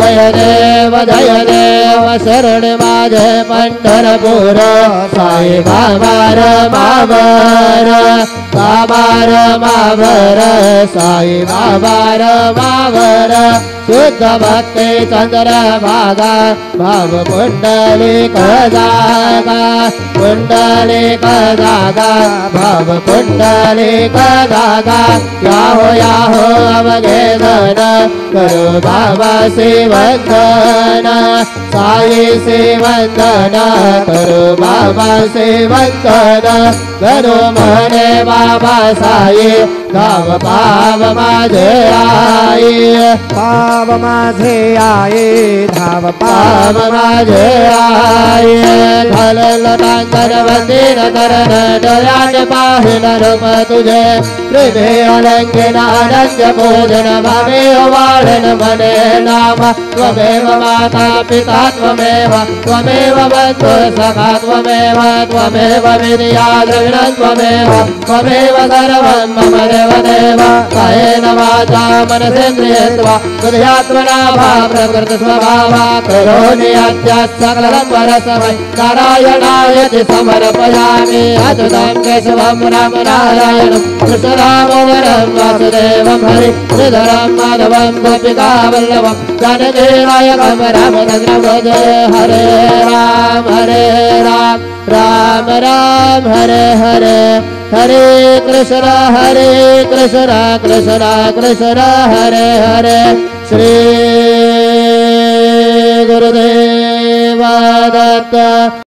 जय देव शरण माझे पंढरपूर साई बाबार मावर बाबार मावर साई बाबार मावर शुद्ध भक्ति चंद्र भागा भाव कुंडलिक जागा कुंडलिक जागा भाव कुंडलिक जागा याहो अवघे धन करो बाबा से वंदन साई से वंदन करो बाबा से वंदन करो मने बाबा साई धाव पाव माझे आई पाव माझे आये धाव पाव माझे आई घालल टांगर वंदीन करण डोळ्यात पाहिन रूप तुझे हृदय अलंकिन अनंत पूजन भावे वाढन मने नाम त्वमेव माता पिता त्वमेव बंधु सखा त्वमेव विद्या द्रविणं त्वमेव सर्वं मम देव कायेन वाचा मनसेन्द्रियेर्वा बुद्ध्यात्मना वा प्रकृति स्वभावा करोमि अद्यात् सकलं परस्मै नारायणायति समर्पयामि अच्युतं केशवं राम नारायणं कृष्णरामवरं वासुदेवं हरि श्रीधरं माधवं गोपिकावल्लभं जानकी नायकं रामचन्द्रं हरे राम राम राम हरे हरे हरे कृष्ण कृष्ण हरे हरे श्री गुरुदेव दत्त।